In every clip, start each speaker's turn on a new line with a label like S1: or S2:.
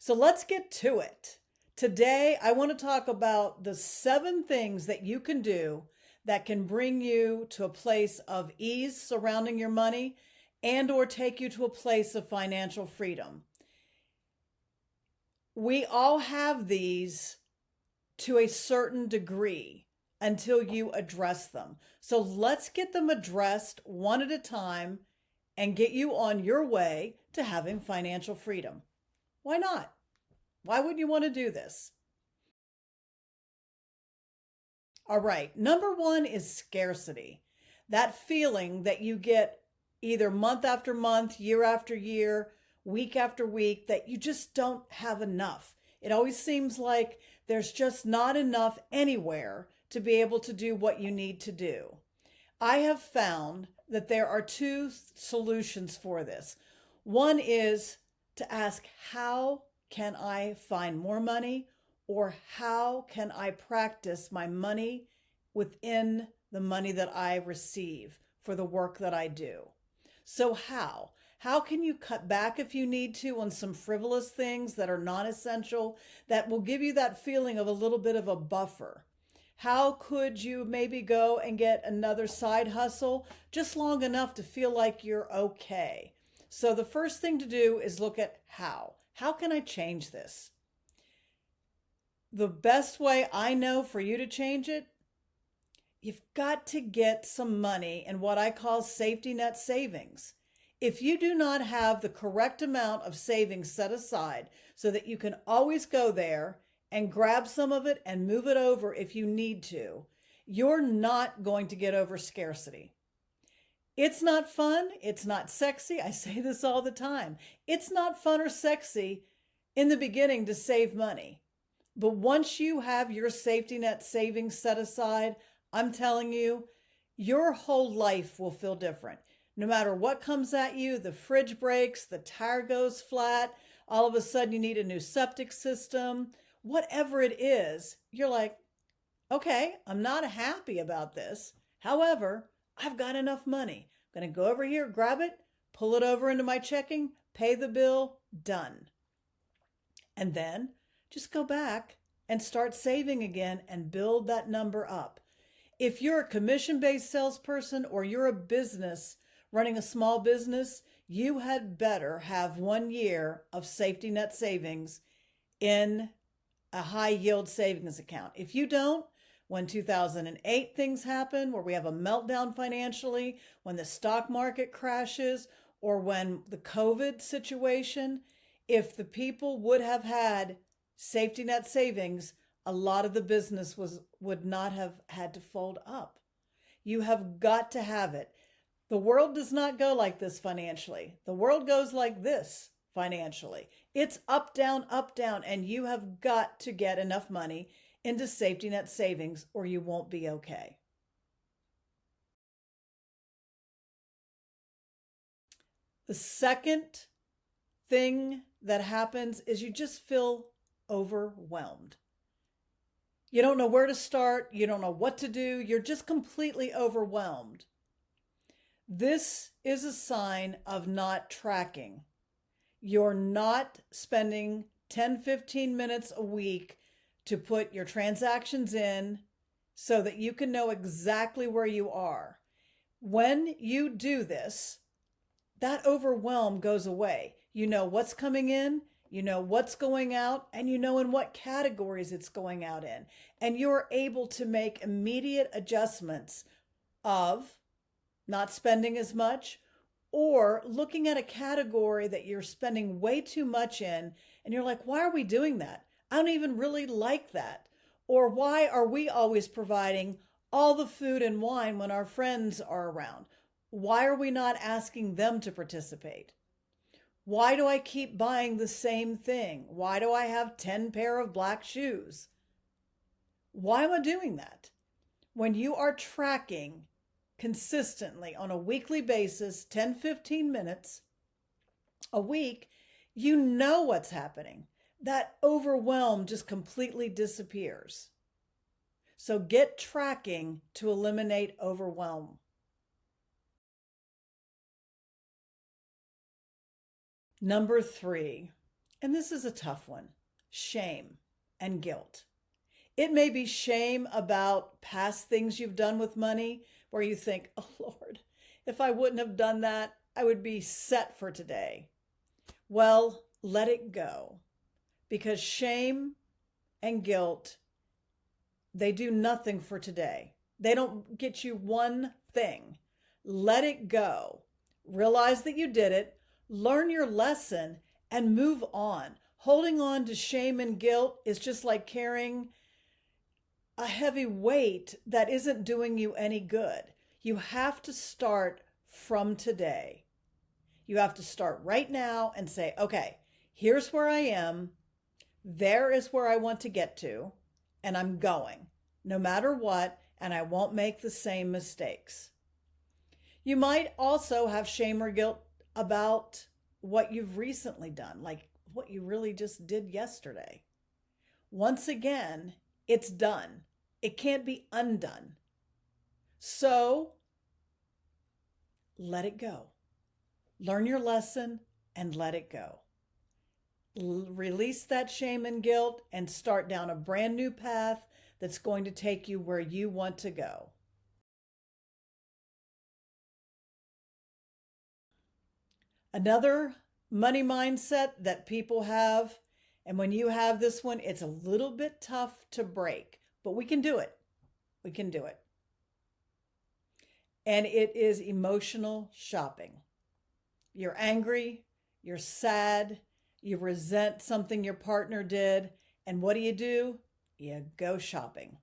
S1: So let's get to it. Today, I want to talk about the 7 things that you can do that can bring you to a place of ease surrounding your money and or take you to a place of financial freedom. We all have these to a certain degree until you address them. So let's get them addressed one at a time and get you on your way to having financial freedom. Why not? Why wouldn't you want to do this? All right. Number 1 is scarcity. That feeling that you get either month after month, year after year, week after week, that you just don't have enough. It always seems like there's just not enough anywhere to be able to do what you need to do. I have found that there are 2 solutions for this. One is to ask, how can I find more money? Or how can I practice my money within the money that I receive for the work that I do? So how? How can you cut back if you need to on some frivolous things that are non-essential that will give you that feeling of a little bit of a buffer? How could you maybe go and get another side hustle just long enough to feel like you're okay? So the first thing to do is look at how. How can I change this? The best way I know for you to change it, you've got to get some money in what I call safety net savings. If you do not have the correct amount of savings set aside so that you can always go there and grab some of it and move it over if you need to, you're not going to get over scarcity. It's not fun. It's not sexy. I say this all the time. It's not fun or sexy in the beginning to save money. But once you have your safety net savings set aside, I'm telling you, your whole life will feel different. No matter what comes at you, the fridge breaks, the tire goes flat, all of a sudden you need a new septic system, whatever it is, you're like, okay, I'm not happy about this. However, I've got enough money. I'm going to go over here, grab it, pull it over into my checking, pay the bill, done. And then just go back and start saving again and build that number up. If you're a commission-based salesperson or you're a business running a small business, you had better have 1 year of safety net savings in a high yield savings account. If you don't, when 2008 things happen, where we have a meltdown financially, when the stock market crashes, or when the COVID situation, if the people would have had safety net savings, a lot of the business would not have had to fold up. You have got to have it. The world does not go like this financially. The world goes like this financially. It's up, down, and you have got to get enough money into safety net savings or you won't be okay. The second thing that happens is you just feel overwhelmed. You don't know where to start. You don't know what to do. You're just completely overwhelmed. This is a sign of not tracking. You're not spending 10, 15 minutes a week to put your transactions in so that you can know exactly where you are. When you do this, that overwhelm goes away. You know what's coming in, you know what's going out, and you know in what categories it's going out in. And you're able to make immediate adjustments of not spending as much or looking at a category that you're spending way too much in. And you're like, why are we doing that? I don't even really like that. Or why are we always providing all the food and wine when our friends are around? Why are we not asking them to participate? Why do I keep buying the same thing? Why do I have 10 pair of black shoes? Why am I doing that? When you are tracking consistently on a weekly basis, 10, 15 minutes a week, you know what's happening. That overwhelm just completely disappears. So get tracking to eliminate overwhelm. Number 3, And this is a tough one: shame and guilt. It may be shame about past things you've done with money where you think, oh Lord, if I wouldn't have done that, I would be set for today. Well, let it go, because shame and guilt, they do nothing for today. They don't get you one thing. Let it go. Realize that you did it, learn your lesson, and move on. Holding on to shame and guilt is just like carrying a heavy weight that isn't doing you any good. You have to start from today. You have to start right now and say, okay, here's where I am. There is where I want to get to, and I'm going no matter what, and I won't make the same mistakes. You might also have shame or guilt about what you've recently done, like what you really just did yesterday. Once again, it's done. It can't be undone. So let it go. Learn your lesson and let it go. Release that shame and guilt and start down a brand new path that's going to take you where you want to go. Another money mindset that people have, and when you have this one, it's a little bit tough to break, but we can do it. We can do it. And it is emotional shopping. You're angry, you're sad, you resent something your partner did, and what do? You go shopping.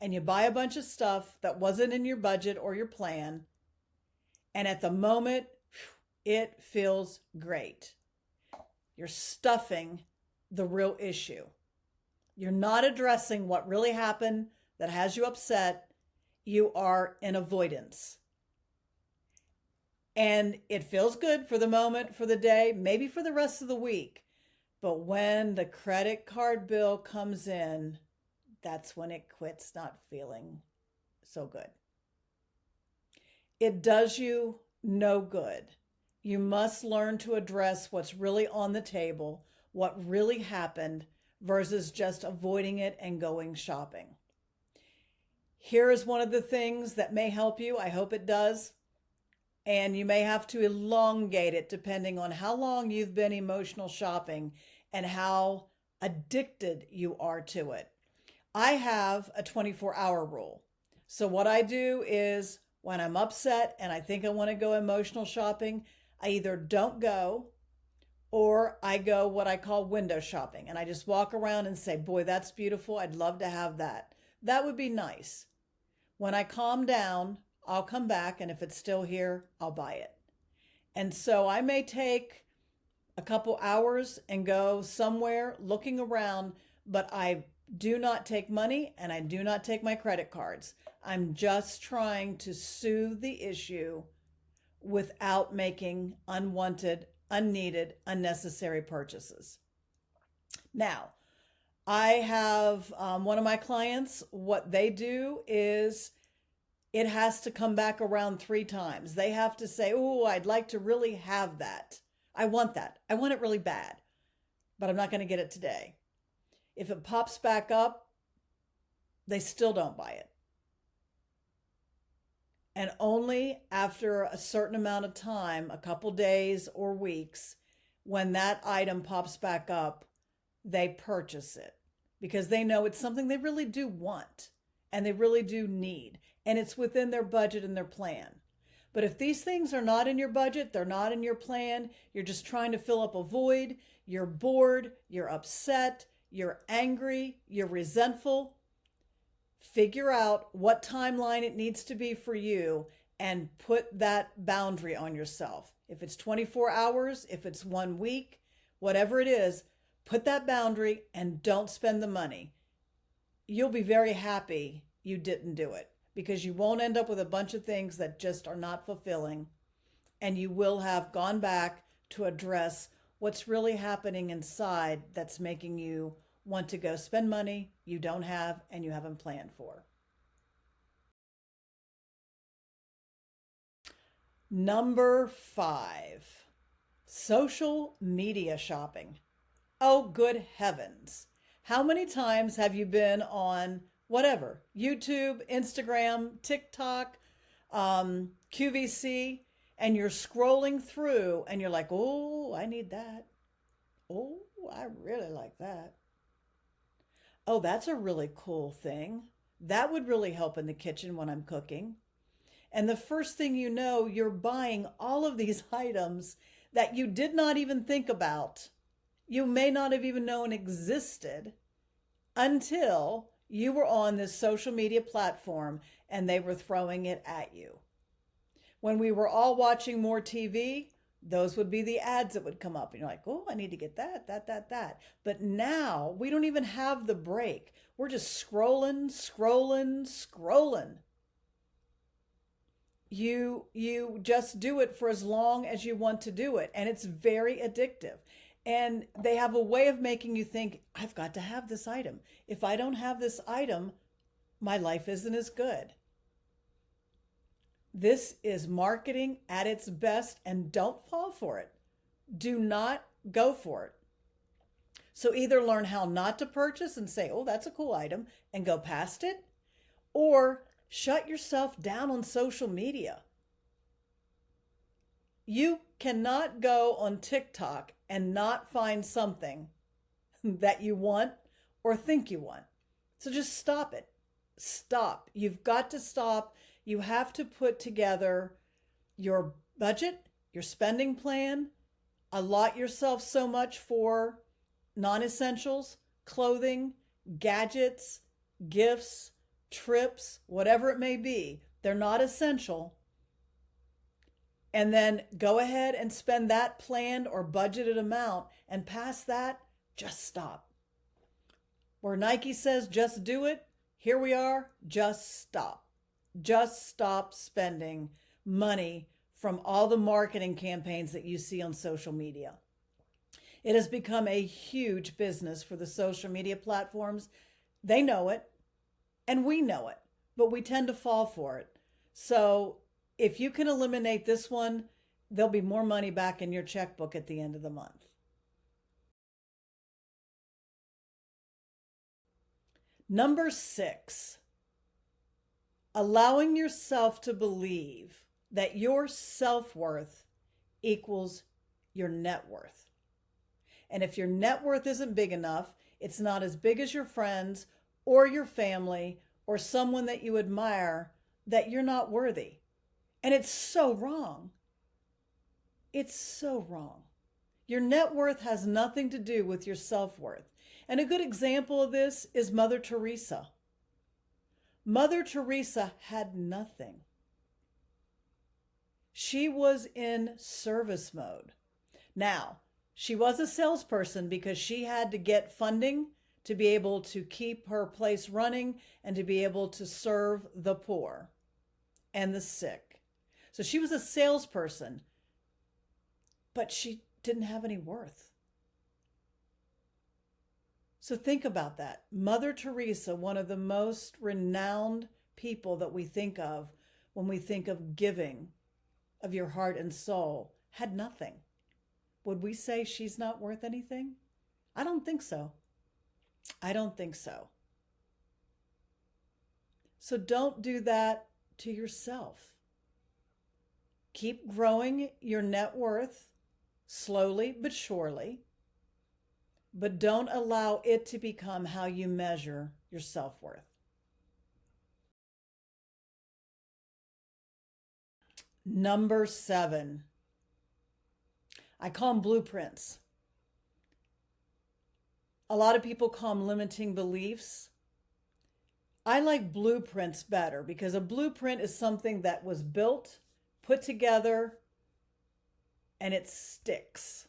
S1: And you buy a bunch of stuff that wasn't in your budget or your plan, and at the moment, it feels great. You're stuffing the real issue. You're not addressing what really happened that has you upset. You are in avoidance. And it feels good for the moment, for the day, maybe for the rest of the week. But when the credit card bill comes in, that's when it quits not feeling so good. It does you no good. You must learn to address what's really on the table, what really happened, versus just avoiding it and going shopping. Here is one of the things that may help you. I hope it does. And you may have to elongate it depending on how long you've been emotional shopping and how addicted you are to it. I have a 24-hour rule. So what I do is when I'm upset and I think I want to go emotional shopping, I either don't go or I go what I call window shopping. And I just walk around and say, boy, that's beautiful. I'd love to have that. That would be nice. When I calm down, I'll come back, and if it's still here, I'll buy it. And so I may take a couple hours and go somewhere looking around, but I do not take money and I do not take my credit cards. I'm just trying to soothe the issue without making unwanted, unneeded, unnecessary purchases. Now, I have one of my clients, what they do is it has to come back around 3 times. They have to say, oh, I'd like to really have that. I want that. I want it really bad, but I'm not going to get it today. If it pops back up, they still don't buy it. And only after a certain amount of time, a couple days or weeks, when that item pops back up, they purchase it because they know it's something they really do want and they really do need. And it's within their budget and their plan. But if these things are not in your budget, they're not in your plan, you're just trying to fill up a void, you're bored, you're upset, you're angry, you're resentful, figure out what timeline it needs to be for you and put that boundary on yourself. If it's 24 hours, if it's 1 week, whatever it is, put that boundary and don't spend the money. You'll be very happy you didn't do it, because you won't end up with a bunch of things that just are not fulfilling, and you will have gone back to address what's really happening inside that's making you want to go spend money you don't have and you haven't planned for. Number 5, social media shopping. Oh, good heavens. How many times have you been on whatever, YouTube, Instagram, TikTok, QVC, and you're scrolling through and you're like, oh, I need that. Oh, I really like that. Oh, that's a really cool thing. That would really help in the kitchen when I'm cooking. And the first thing you know, you're buying all of these items that you did not even think about. You may not have even known existed until you were on this social media platform and they were throwing it at you. When we were all watching more TV, those would be the ads that would come up. And you're like, oh, I need to get that. But now we don't even have the break. We're just scrolling. You just do it for as long as you want to do it. And it's very addictive. And they have a way of making you think, I've got to have this item. If I don't have this item, my life isn't as good. This is marketing at its best, and don't fall for it. Do not go for it. So either learn how not to purchase and say, oh, that's a cool item, and go past it, or shut yourself down on social media. You cannot go on TikTok and not find something that you want or think you want. So just stop it. Stop. You've got to stop. You have to put together your budget, your spending plan, allot yourself so much for non-essentials, clothing, gadgets, gifts, trips, whatever it may be. They're not essential. And then go ahead and spend that planned or budgeted amount, and past that, just stop. Where Nike says just do it, here we are, just stop. Just stop spending money from all the marketing campaigns that you see on social media. It has become a huge business for the social media platforms. They know it, and we know it, but we tend to fall for it. So if you can eliminate this one, there'll be more money back in your checkbook at the end of the month. Number 6, allowing yourself to believe that your self-worth equals your net worth. And if your net worth isn't big enough, it's not as big as your friends or your family or someone that you admire, that you're not worthy. And it's so wrong. It's so wrong. Your net worth has nothing to do with your self-worth. And a good example of this is Mother Teresa. Mother Teresa had nothing. She was in service mode. Now, she was a salesperson because she had to get funding to be able to keep her place running and to be able to serve the poor and the sick. So she was a salesperson, but she didn't have any worth. So think about that. Mother Teresa, one of the most renowned people that we think of when we think of giving of your heart and soul, had nothing. Would we say she's not worth anything? I don't think so. I don't think so. So don't do that to yourself. Keep growing your net worth slowly but surely, but don't allow it to become how you measure your self-worth. Number 7, I call them blueprints. A lot of people call them limiting beliefs. I like blueprints better because a blueprint is something that was built, put together, and it sticks.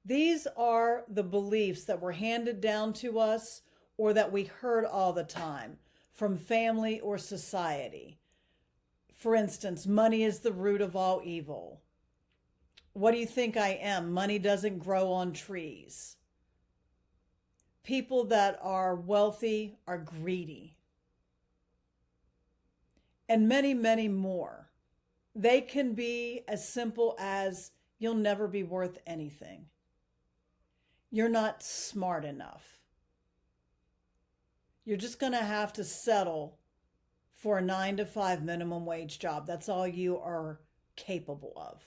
S1: These are the beliefs that were handed down to us or that we heard all the time from family or society. For instance, money is the root of all evil. What do you think I am? Money doesn't grow on trees. People that are wealthy are greedy. And many, many more. They can be as simple as you'll never be worth anything. you're not smart enough. You're just going to have to settle for a 9 to 5 minimum wage job. That's all you are capable of.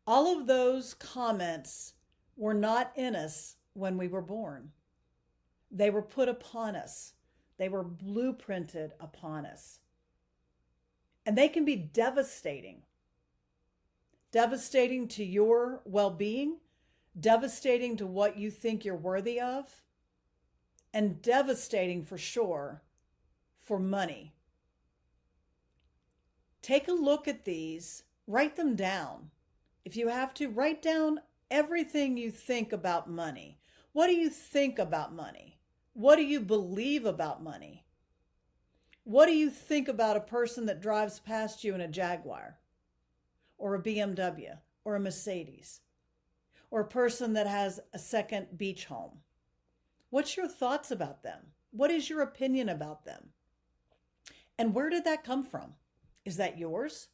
S1: All of those comments were not in us when we were born. They were put upon us. They were blueprinted upon us. And they can be devastating. Devastating to your well-being, devastating to what you think you're worthy of, and devastating for sure for money. Take a look at these, write them down. If you have to, write down everything you think about money. What do you think about money? What do you believe about money? What do you think about a person that drives past you in a Jaguar or a BMW or a Mercedes, or a person that has a second beach home? What's your thoughts about them? What is your opinion about them? And where did that come from? Is that yours?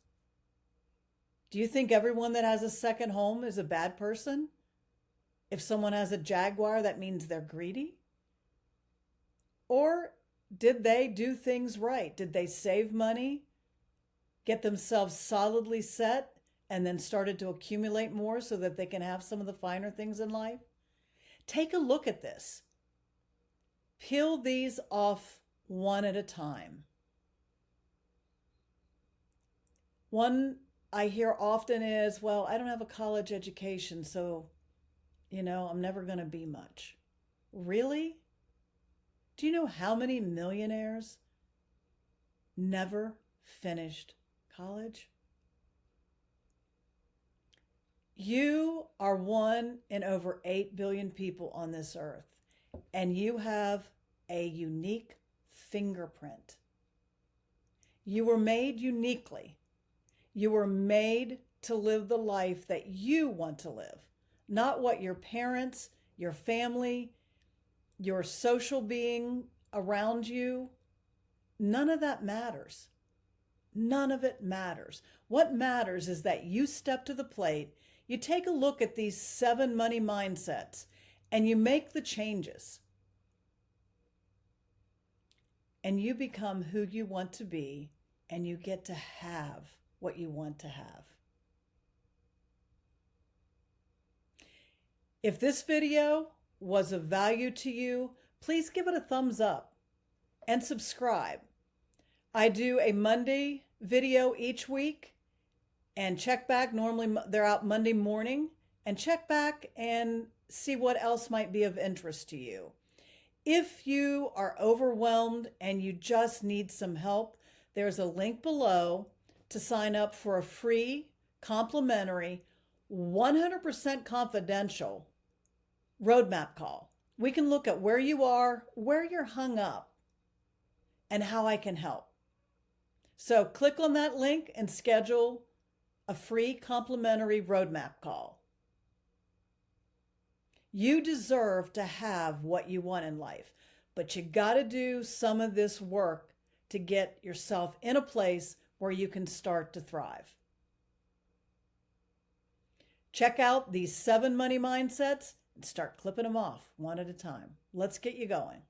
S1: Do you think everyone that has a second home is a bad person? If someone has a Jaguar, that means they're greedy? Or did they do things right? Did they save money, get themselves solidly set, and then started to accumulate more so that they can have some of the finer things in life? Take a look at this. Peel these off one at a time. One I hear often is, well, I don't have a college education, so, I'm never going to be much. Really? Do you know how many millionaires never finished college? You are one in over 8 billion people on this earth, and you have a unique fingerprint. You were made uniquely. You were made to live the life that you want to live, not what your parents, your family, your social being around you. None of that matters. None of it matters. What matters is that you step to the plate, you take a look at these 7 money mindsets, and you make the changes. And you become who you want to be, and you get to have what you want to have. If this video was of value to you, please give it a thumbs up and subscribe. I do a Monday video each week, and check back. Normally they're out Monday morning, and check back and see what else might be of interest to you. If you are overwhelmed and you just need some help, there's a link below to sign up for a free, complimentary, 100% confidential roadmap call. We can look at where you are, where you're hung up, and how I can help. So click on that link and schedule a free complimentary roadmap call. You deserve to have what you want in life, but you got to do some of this work to get yourself in a place where you can start to thrive. Check out these 7 money mindsets and start clipping them off one at a time. Let's get you going.